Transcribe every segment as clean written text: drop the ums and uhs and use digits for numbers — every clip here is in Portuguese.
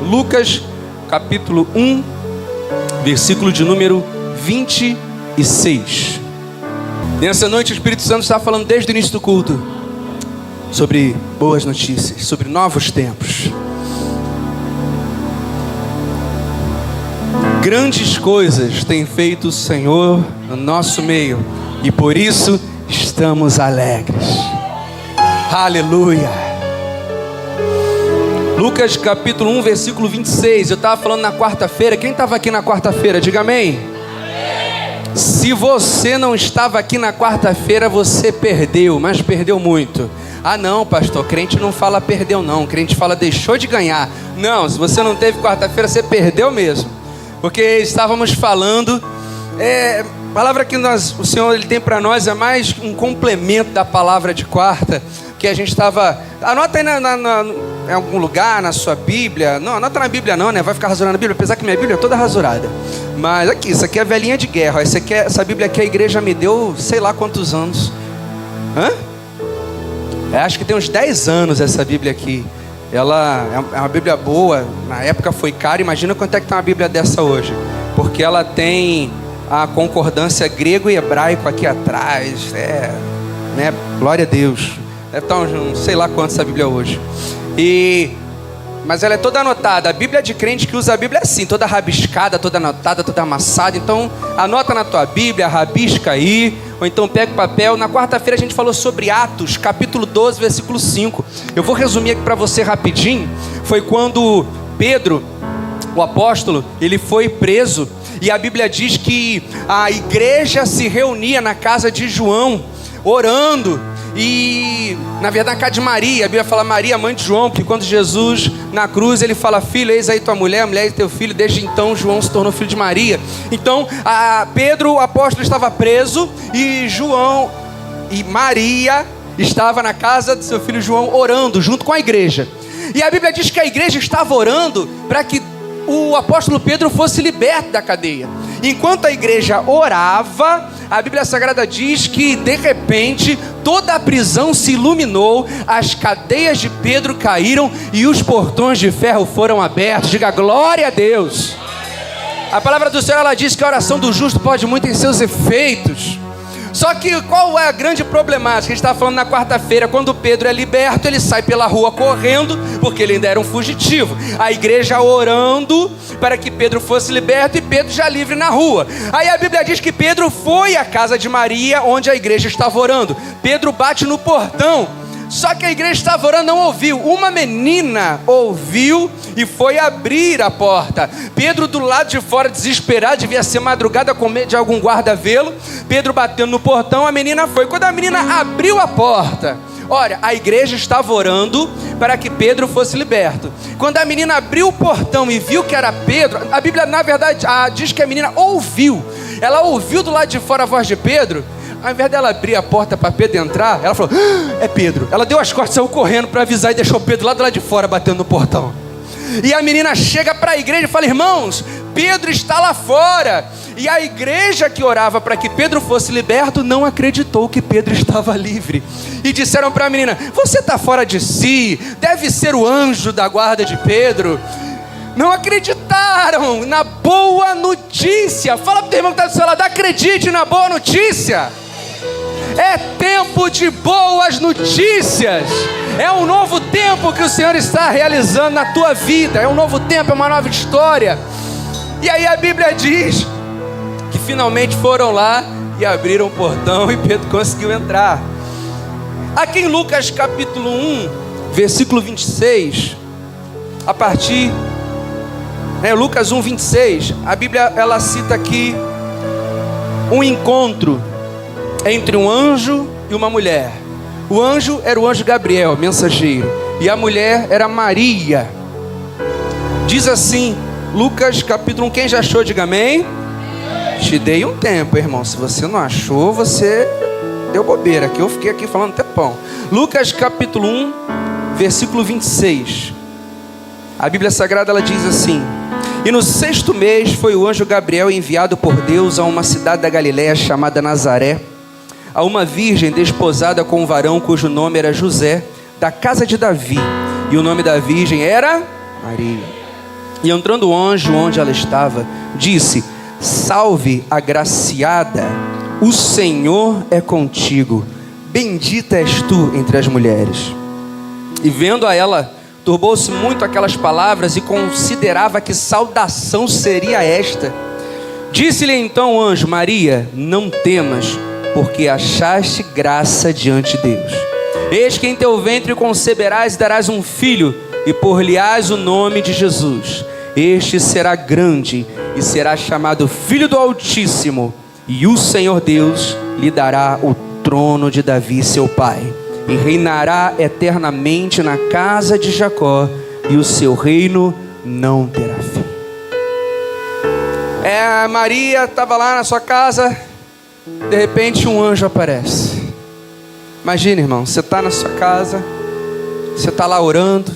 Lucas, capítulo 1, versículo de número 26. Nessa noite o Espírito Santo está falando desde o início do culto sobre boas notícias, sobre novos tempos. Grandes coisas tem feito o Senhor no nosso meio e por isso estamos alegres. Aleluia. Lucas capítulo 1, versículo 26. Eu estava falando na quarta-feira. Quem estava aqui na quarta-feira? Diga amém. Se você não estava aqui na quarta-feira, você perdeu, mas perdeu muito. Ah não, pastor, crente não fala perdeu não, crente fala deixou de ganhar. Não, se você não teve quarta-feira, você perdeu mesmo. Porque estávamos falando, a palavra que o Senhor ele tem para nós é mais um complemento da palavra de quarta, que a gente estava... Anota aí em algum lugar, na sua Bíblia. Não, anota na Bíblia não, né? Vai ficar rasurando a Bíblia, apesar que minha Bíblia é toda rasurada. Mas aqui, isso aqui é velhinha de guerra. Essa Bíblia aqui a igreja me deu sei lá quantos anos. Acho que tem uns 10 anos essa Bíblia aqui. Ela é uma Bíblia boa, na época foi cara, imagina quanto é que tem uma Bíblia dessa hoje. Porque ela tem a concordância grego e hebraico aqui atrás, né? Glória a Deus. Deve estar não sei lá quanto essa Bíblia hoje. Mas ela é toda anotada. A Bíblia de crente que usa a Bíblia é assim, toda rabiscada, toda anotada, toda amassada. Então anota na tua Bíblia, rabisca aí, ou então pega o papel. Na quarta-feira a gente falou sobre Atos, capítulo 12, versículo 5. Eu vou resumir aqui para você rapidinho. Foi quando Pedro, o apóstolo, ele foi preso. E a Bíblia diz que a igreja se reunia na casa de João, orando. E na verdade na casa de Maria, a Bíblia fala Maria, mãe de João, porque quando Jesus na cruz ele fala: filho, eis aí tua mulher, a mulher e teu filho. Desde então João se tornou filho de Maria. Então Pedro, o apóstolo, estava preso e João e Maria estava na casa de seu filho João orando junto com a igreja. E a Bíblia diz que a igreja estava orando para que o apóstolo Pedro fosse liberto da cadeia. Enquanto a igreja orava, a Bíblia Sagrada diz que de repente toda a prisão se iluminou, as cadeias de Pedro caíram e os portões de ferro foram abertos. Diga glória a Deus. A palavra do Senhor, ela diz que a oração do justo pode muito em seus efeitos. Só que qual é a grande problemática? A gente estava falando na quarta-feira, quando Pedro é liberto, ele sai pela rua correndo, porque ele ainda era um fugitivo. A igreja orando para que Pedro fosse liberto e Pedro já livre na rua. Aí a Bíblia diz que Pedro foi à casa de Maria, onde a igreja estava orando. Pedro bate no portão. Só que a igreja estava orando, não ouviu. Uma menina ouviu e foi abrir a porta. Pedro do lado de fora, desesperado, devia ser madrugada, com medo de algum guarda vê-lo. Pedro batendo no portão, a menina foi. Quando a menina abriu a porta, olha, a igreja estava orando para que Pedro fosse liberto. Quando a menina abriu o portão e viu que era Pedro, a Bíblia na verdade diz que a menina ouviu. Ela ouviu do lado de fora a voz de Pedro. Ao invés dela abrir a porta para Pedro entrar, ela falou: é Pedro. Ela deu as costas, saiu correndo para avisar e deixou Pedro lá do lado de fora batendo no portão. E a menina chega para a igreja e fala: irmãos, Pedro está lá fora. E a igreja que orava para que Pedro fosse liberto não acreditou que Pedro estava livre. E disseram para a menina: você está fora de si, deve ser o anjo da guarda de Pedro. Não acreditaram na boa notícia. Fala para o teu irmão que está do seu lado: acredite na boa notícia. É tempo de boas notícias. É um novo tempo que o Senhor está realizando na tua vida. É um novo tempo, é uma nova história. E aí a Bíblia diz que finalmente foram lá e abriram o portão e Pedro conseguiu entrar. Aqui em Lucas capítulo 1, versículo 26, a partir... Lucas 1, 26, a Bíblia ela cita aqui um encontro entre um anjo e uma mulher. O anjo era o anjo Gabriel, mensageiro, e a mulher era Maria. Diz assim, Lucas capítulo 1, quem já achou, diga amém. Te dei um tempo, irmão. Se você não achou, você deu bobeira, que eu fiquei aqui falando tempão. Lucas capítulo 1, versículo 26. A Bíblia Sagrada ela diz assim: e no 6º mês foi o anjo Gabriel enviado por Deus a uma cidade da Galiléia chamada Nazaré, a uma virgem desposada com um varão cujo nome era José, da casa de Davi, e o nome da virgem era Maria. E entrando o anjo onde ela estava, disse: salve, agraciada, o Senhor é contigo, bendita és tu entre as mulheres. E vendo a ela, turbou-se muito aquelas palavras e considerava que saudação seria esta. Disse-lhe então o anjo: Maria, não temas, porque achaste graça diante de Deus. Eis que em teu ventre conceberás e darás um filho, e por-lhe-ás o nome de Jesus. Este será grande e será chamado Filho do Altíssimo, e o Senhor Deus lhe dará o trono de Davi seu pai, e reinará eternamente na casa de Jacó, e o seu reino não terá fim. Maria estava lá na sua casa, de repente um anjo aparece. Imagina, irmão, você está na sua casa, você está lá orando,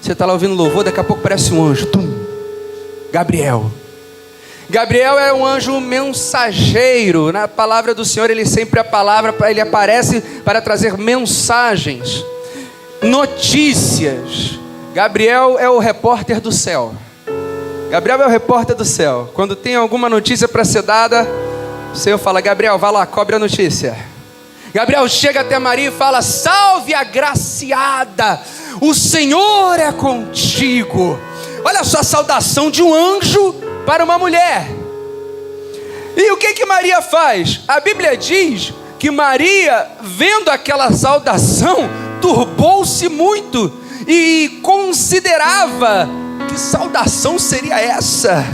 você está lá ouvindo louvor, daqui a pouco aparece um anjo, Gabriel. Gabriel é um anjo mensageiro. Na palavra do Senhor, ele ele aparece para trazer mensagens, notícias. Gabriel é o repórter do céu. Gabriel é o repórter do céu. Quando tem alguma notícia para ser dada, o Senhor fala: Gabriel, vai lá, cobre a notícia. Gabriel chega até Maria e fala: salve, agraciada, o Senhor é contigo. Olha só a saudação de um anjo para uma mulher. E o que Maria faz? A Bíblia diz que Maria, vendo aquela saudação, turbou-se muito e considerava: que saudação seria essa?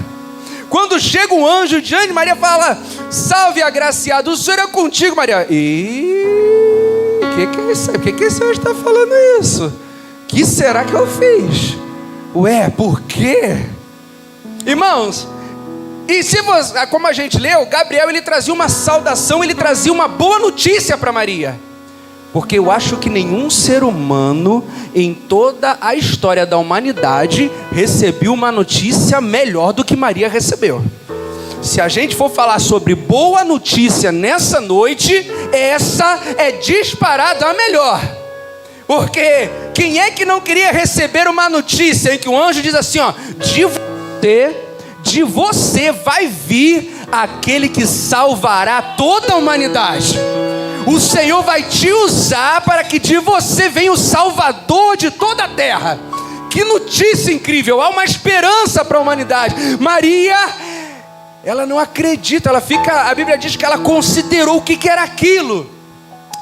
Quando chega um anjo diante de Maria, fala: salve, agraciado, o Senhor é contigo, Maria. E que é isso? Por que esse anjo está falando isso? Que será que eu fiz? Ué, por quê? Irmãos, e se você, como a gente leu, Gabriel, ele trazia uma saudação, ele trazia uma boa notícia para Maria. Porque eu acho que nenhum ser humano em toda a história da humanidade recebeu uma notícia melhor do que Maria recebeu. Se a gente for falar sobre boa notícia nessa noite, essa é disparada a melhor. Porque quem é que não queria receber uma notícia em que o anjo diz assim, ó: de você vai vir aquele que salvará toda a humanidade. O Senhor vai te usar para que de você venha o Salvador de toda a terra. Que notícia incrível! Há uma esperança para a humanidade. Maria, ela não acredita, a Bíblia diz que ela considerou o que era aquilo.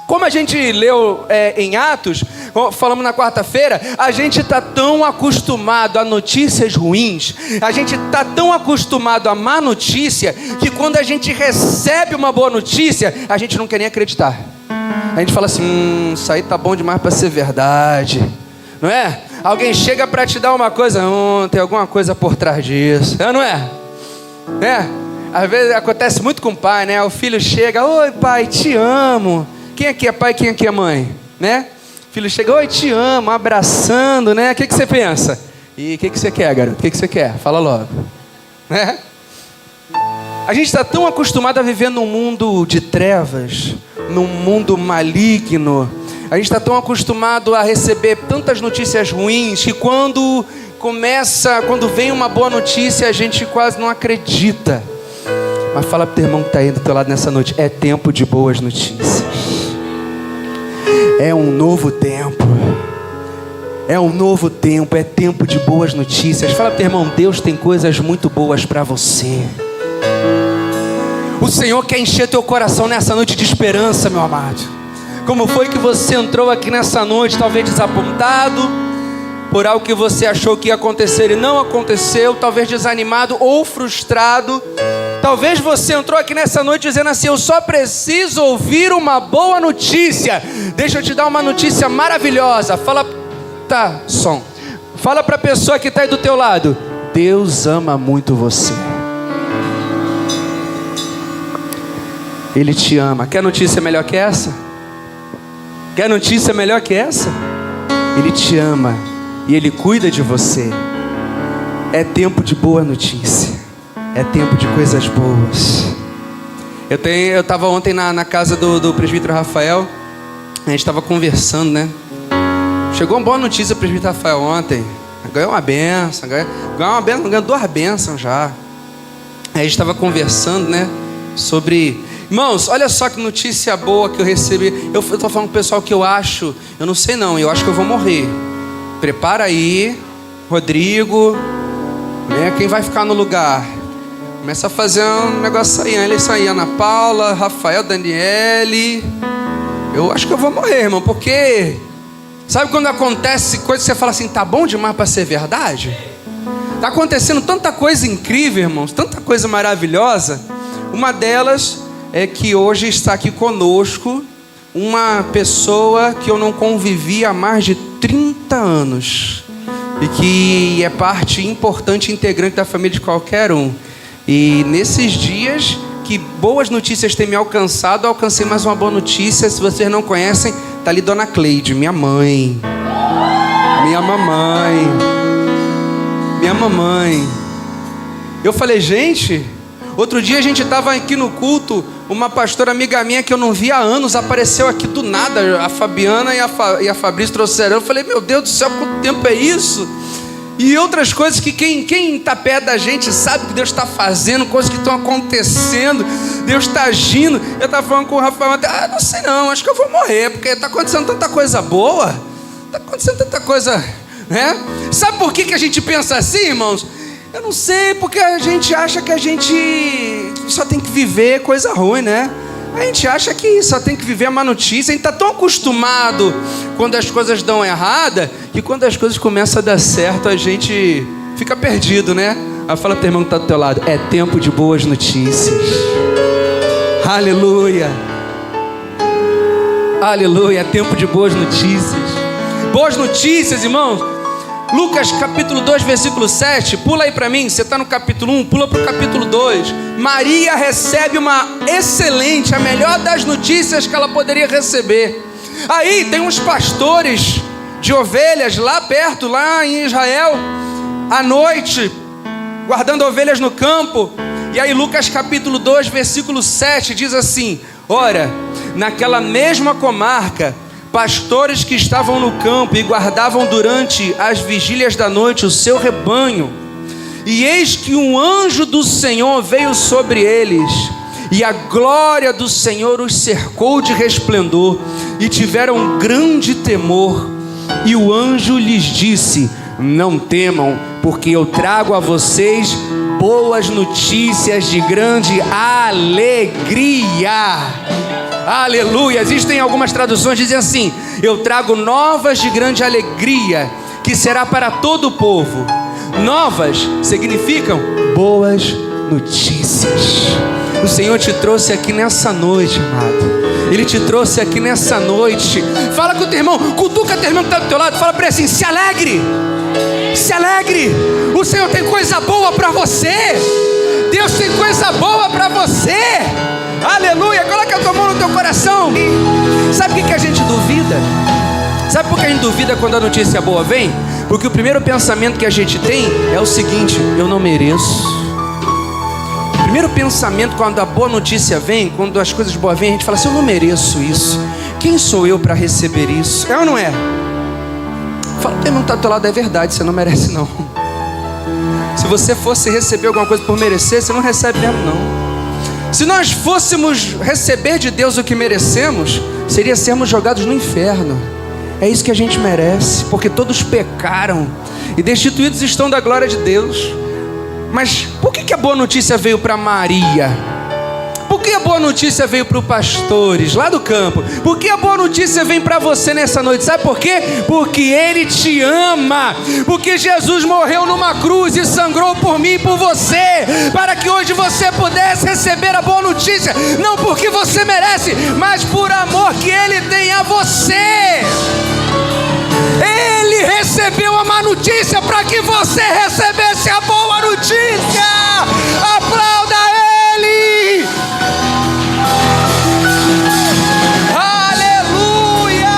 Como a gente leu em Atos, falamos na quarta-feira, a gente está tão acostumado a notícias ruins, a gente está tão acostumado a má notícia, que quando a gente recebe uma boa notícia, a gente não quer nem acreditar. A gente fala assim: isso aí tá bom demais para ser verdade, não é? Alguém chega para te dar uma coisa, tem alguma coisa por trás disso, não é? Às vezes acontece muito com o pai, né? O filho chega: oi pai, te amo. Quem aqui é pai, quem aqui é mãe, né? O filho chega: oi, te amo, abraçando, né? O que você pensa? E o que você quer, garoto? O que você quer? Fala logo, né? A gente está tão acostumado a viver num mundo de trevas, num mundo maligno. A gente está tão acostumado a receber tantas notícias ruins que quando vem uma boa notícia, a gente quase não acredita. Mas fala pro teu irmão que está aí do teu lado nessa noite: é tempo de boas notícias. É um novo tempo. É um novo tempo. É tempo de boas notícias. Fala pro teu irmão: Deus tem coisas muito boas para você. O Senhor quer encher teu coração nessa noite de esperança, meu amado. Como foi que você entrou aqui nessa noite, talvez desapontado por algo que você achou que ia acontecer e não aconteceu, talvez desanimado ou frustrado. Talvez você entrou aqui nessa noite dizendo assim: eu só preciso ouvir uma boa notícia. Deixa eu te dar uma notícia maravilhosa. Fala para a pessoa que está aí do teu lado: Deus ama muito você. Ele te ama. Quer notícia melhor que essa? Quer notícia melhor que essa? Ele te ama e Ele cuida de você. É tempo de boa notícia. É tempo de coisas boas. Eu estava ontem na casa do presbítero Rafael. A gente estava conversando, né? Chegou uma boa notícia, presbítero Rafael, ontem. ganhou uma benção, ganhou 2 bênçãos já. Aí a gente estava conversando, né, sobre... Irmãos, olha só que notícia boa que eu recebi. Eu estou falando com o pessoal que eu não sei não, eu acho que eu vou morrer. Prepara aí, Rodrigo, né, quem vai ficar no lugar? Começa a fazer um negócio aí, eles aí, Ana Paula, Rafael, Daniele. Eu acho que eu vou morrer, irmão, porque... Sabe quando acontece coisa que você fala assim, tá bom demais para ser verdade? Tá acontecendo tanta coisa incrível, irmãos, tanta coisa maravilhosa. Uma delas é que hoje está aqui conosco uma pessoa que eu não convivi há mais de 30 anos. E que é parte importante, integrante da família de qualquer um. E nesses dias que boas notícias têm me alcançado, eu alcancei mais uma boa notícia. Se vocês não conhecem, tá ali Dona Cleide, minha mãe. Minha mamãe. Eu falei, gente, outro dia a gente estava aqui no culto, uma pastora amiga minha que eu não via há anos, apareceu aqui do nada, a Fabiana e a Fabrício trouxeram. Eu falei, meu Deus do céu, quanto tempo é isso? E outras coisas que quem está perto da gente sabe que Deus está fazendo, coisas que estão acontecendo, Deus está agindo. Eu estava falando com o Rafael, não sei não, acho que eu vou morrer, porque está acontecendo tanta coisa boa, está acontecendo tanta coisa, né? Sabe por que a gente pensa assim, irmãos? Eu não sei, porque a gente acha que a gente só tem que viver coisa ruim, né? A gente acha que só tem que viver a má notícia. A gente está tão acostumado quando as coisas dão errada, que quando as coisas começam a dar certo, a gente fica perdido, né? Aí fala pro teu irmão que está do teu lado, é tempo de boas notícias. Aleluia. Aleluia, é tempo de boas notícias. Boas notícias, irmãos. Lucas capítulo 2, versículo 7. Pula aí para mim, você está no capítulo 1, pula para o capítulo 2. Maria recebe uma excelente, a melhor das notícias que ela poderia receber. Aí tem uns pastores de ovelhas lá perto, lá em Israel, à noite, guardando ovelhas no campo. E aí Lucas capítulo 2, versículo 7 diz assim: ora, naquela mesma comarca, pastores que estavam no campo e guardavam durante as vigílias da noite o seu rebanho, e eis que um anjo do Senhor veio sobre eles, e a glória do Senhor os cercou de resplendor, e tiveram grande temor. E o anjo lhes disse: não temam, porque eu trago a vocês boas notícias de grande alegria. Aleluia. Existem algumas traduções que dizem assim: eu trago novas de grande alegria, que será para todo o povo. Novas significam boas notícias. O Senhor te trouxe aqui nessa noite, amado. Ele te trouxe aqui nessa noite. Fala com o teu irmão, cutuca teu irmão que está do teu lado, fala para ele assim: se alegre, se alegre. O Senhor tem coisa boa para você. Deus tem coisa boa para você. Aleluia. Coloca a tua mão no teu coração. Sabe o que a gente duvida? Sabe por que a gente duvida quando a notícia boa vem? Porque o primeiro pensamento que a gente tem é o seguinte: eu não mereço. O primeiro pensamento quando a boa notícia vem, quando as coisas boas vêm, a gente fala assim: eu não mereço isso. Quem sou eu para receber isso? É ou não é? Fala, o irmão que está do teu lado, é verdade, você não merece não. Se você fosse receber alguma coisa por merecer, você não recebe mesmo não. Se nós fôssemos receber de Deus o que merecemos, seria sermos jogados no inferno. É isso que a gente merece, porque todos pecaram e destituídos estão da glória de Deus. Mas por que a boa notícia veio para Maria? Por que a boa notícia veio para os pastores lá do campo? Por que a boa notícia vem para você nessa noite? Sabe por quê? Porque Ele te ama. Porque Jesus morreu numa cruz e sangrou por mim e por você, para que hoje você pudesse receber a boa notícia. Não porque você merece, mas por amor que Ele tem a você. Ele recebeu a má notícia para que você recebesse a boa notícia. Aplauda Ele. Aleluia.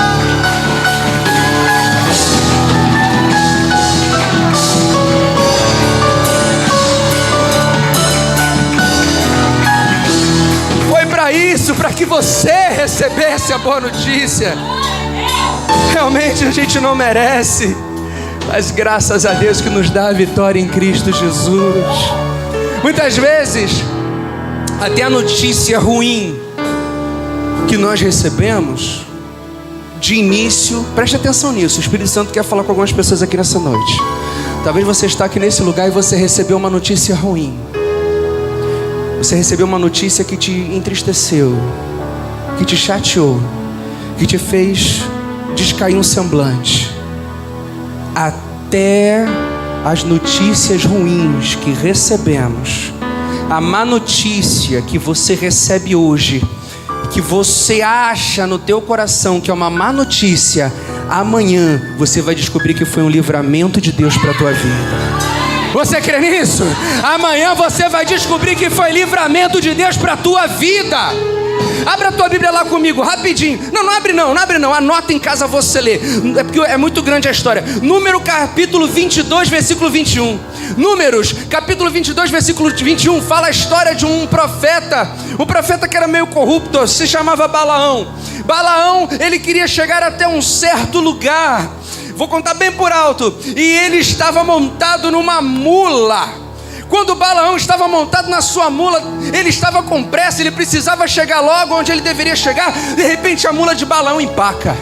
Foi para isso, para que você recebesse a boa notícia. Realmente a gente não merece, Mas graças a Deus que nos dá a vitória em Cristo Jesus. Muitas vezes, até a notícia ruim que nós recebemos, de início, preste atenção nisso, o Espírito Santo quer falar com algumas pessoas aqui nessa noite. Talvez você está aqui nesse lugar e você recebeu uma notícia ruim. Você recebeu uma notícia que te entristeceu, que te chateou, que te fez descair um semblante. Até as notícias ruins que recebemos, a má notícia que você recebe hoje, que você acha no teu coração que é uma má notícia, amanhã você vai descobrir que foi um livramento de Deus para a tua vida. Você crê nisso? Amanhã você vai descobrir que foi livramento de Deus para a tua vida. Abra a tua Bíblia lá comigo, rapidinho. Não abre não. Anota em casa você lê. É porque é muito grande a história. Números capítulo 22, versículo 21. Números capítulo 22, versículo 21 fala a história de um profeta. Um profeta que era meio corrupto, se chamava Balaão. Balaão, ele queria chegar até um certo lugar. Vou contar bem por alto. E ele estava montado numa mula. Quando Balaão estava montado na sua mula, ele estava com pressa, ele precisava chegar logo onde ele deveria chegar. De repente a mula de Balaão empaca.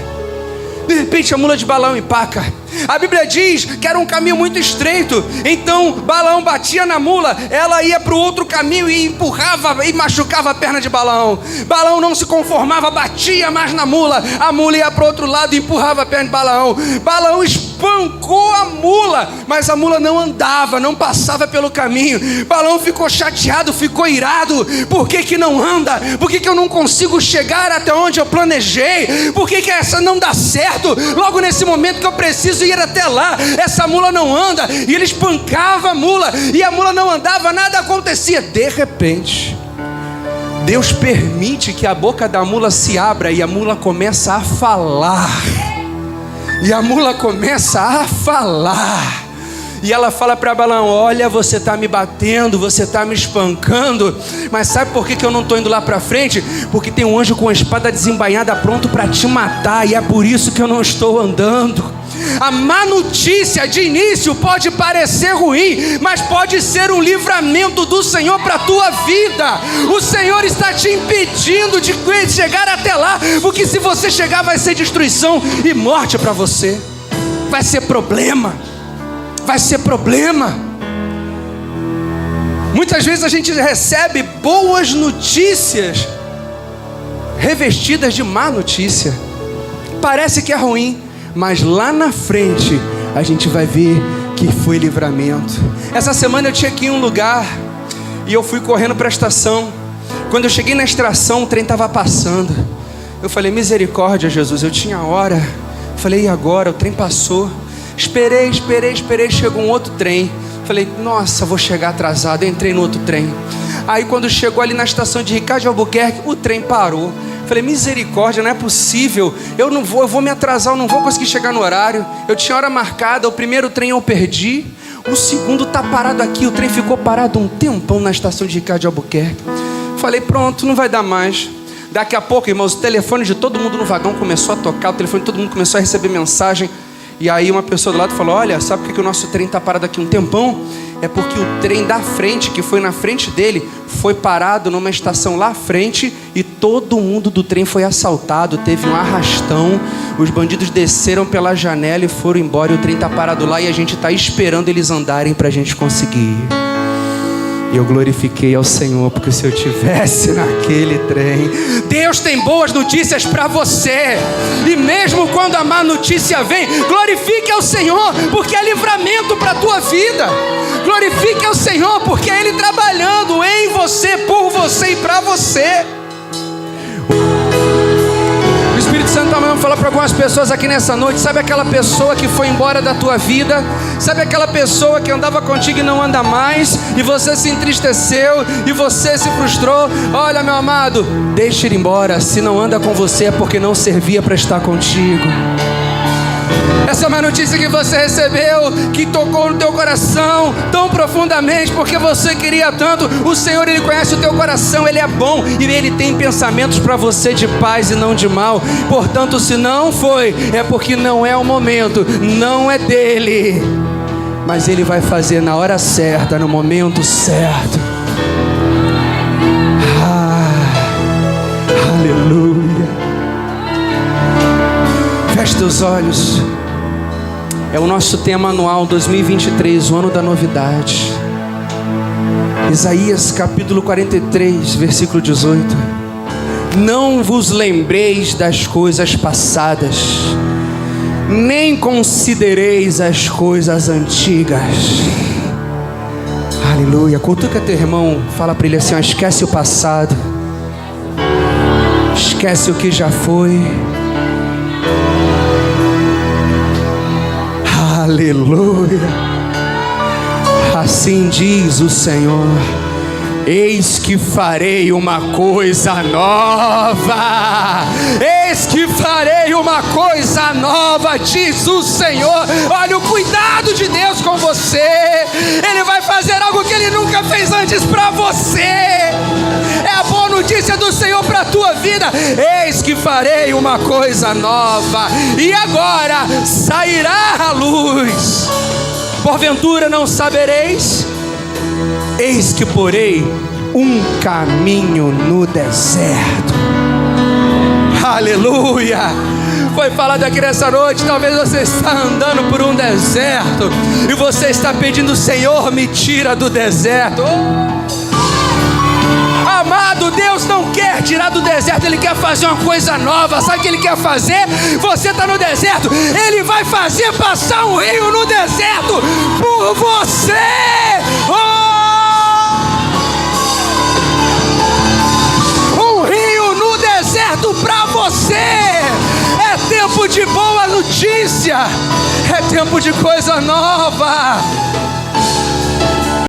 A Bíblia diz que era um caminho muito estreito. Então Balaão batia na mula, ela ia para o outro caminho e empurrava e machucava a perna de Balaão. Balaão não se conformava, batia mais na mula. A mula ia para o outro lado e empurrava a perna de Balaão. Balaão espancou a mula, mas a mula não andava, não passava pelo caminho. Balaão ficou chateado, ficou irado. Por que não anda? Por que eu não consigo chegar até onde eu planejei? Por que essa não dá certo? Logo nesse momento que eu preciso ir até lá, essa mula não anda. E ele espancava a mula e a mula não andava, nada acontecia. De repente, Deus permite que a boca da mula se abra e a mula começa a falar. E ela fala para Balaão: olha, você está me batendo, você está me espancando, mas sabe por que eu não estou indo lá para frente? Porque tem um anjo com a espada desembainhada pronto para te matar, e é por isso que eu não estou andando. A má notícia de início pode parecer ruim, mas pode ser um livramento do Senhor para a tua vida. O Senhor está te impedindo de chegar até lá, porque se você chegar vai ser destruição e morte para você. Vai ser problema. Muitas vezes a gente recebe boas notícias revestidas de má notícia. Parece que é ruim, mas lá na frente a gente vai ver que foi livramento. Essa semana eu tinha que ir em um lugar e eu fui correndo para a estação. Quando eu cheguei na estação, o trem estava passando. Eu falei: misericórdia, Jesus, eu tinha hora. Falei: e agora? O trem passou. Esperei, chegou um outro trem. Falei: nossa, vou chegar atrasado. Eu entrei no outro trem. Aí quando chegou ali na estação de Ricardo de Albuquerque, o trem parou. Falei: misericórdia, não é possível. Eu vou me atrasar, eu não vou conseguir chegar no horário. Eu tinha hora marcada, o primeiro trem eu perdi. O segundo tá parado aqui. O trem ficou parado um tempão na estação de Ricardo de Albuquerque. Falei: pronto, não vai dar mais. Daqui a pouco, irmãos, o telefone de todo mundo no vagão começou a tocar. O telefone de todo mundo começou a receber mensagem. E aí uma pessoa do lado falou: olha, sabe por que o nosso trem está parado aqui um tempão? É porque o trem da frente, que foi na frente dele, foi parado numa estação lá à frente e todo mundo do trem foi assaltado, teve um arrastão, os bandidos desceram pela janela e foram embora, e o trem está parado lá e a gente está esperando eles andarem para a gente conseguir. E eu glorifiquei ao Senhor, porque se eu tivesse naquele trem... Deus tem boas notícias para você. E mesmo quando a má notícia vem, glorifique ao Senhor, porque é livramento para a tua vida. Glorifique ao Senhor, porque é Ele trabalhando em você, por você e para você. O Espírito Santo também vai falar para algumas pessoas aqui nessa noite. Sabe aquela pessoa que foi embora da tua vida? Sabe aquela pessoa que andava contigo e não anda mais? E você se entristeceu e você se frustrou? Olha, meu amado, deixa ele embora. Se não anda com você é porque não servia para estar contigo. Essa é uma notícia que você recebeu, que tocou no teu coração tão profundamente, porque você queria tanto. O Senhor, Ele conhece o teu coração, Ele é bom e Ele tem pensamentos para você de paz e não de mal. Portanto, se não foi, é porque não é o momento, não é dele, mas Ele vai fazer na hora certa, no momento certo. Aleluia. Feche teus olhos. É o nosso tema anual 2023, o ano da novidade. Isaías capítulo 43, versículo 18. Não vos lembreis das coisas passadas, nem considereis as coisas antigas. Aleluia. Cutuca teu irmão, fala para ele assim: ó, esquece o passado, esquece o que já foi. Aleluia. Assim diz o Senhor: eis que farei uma coisa nova. Eis que farei uma coisa nova, diz o Senhor. Olha o cuidado de Deus com você. Ele vai fazer algo que Ele nunca fez antes para você. É a boa notícia do Senhor para a tua vida. Eis que farei uma coisa nova, e agora sairá a luz. Porventura não sabereis? Eis que porei um caminho no deserto. Aleluia. Foi falado aqui nessa noite. Talvez você está andando por um deserto e você está pedindo: Senhor, me tira do deserto. Amado, Deus não quer tirar do deserto, Ele quer fazer uma coisa nova. Sabe o que Ele quer fazer? Você está no deserto, Ele vai fazer passar um rio no deserto por você. Um rio no deserto para você. É tempo de boa notícia, é tempo de coisa nova.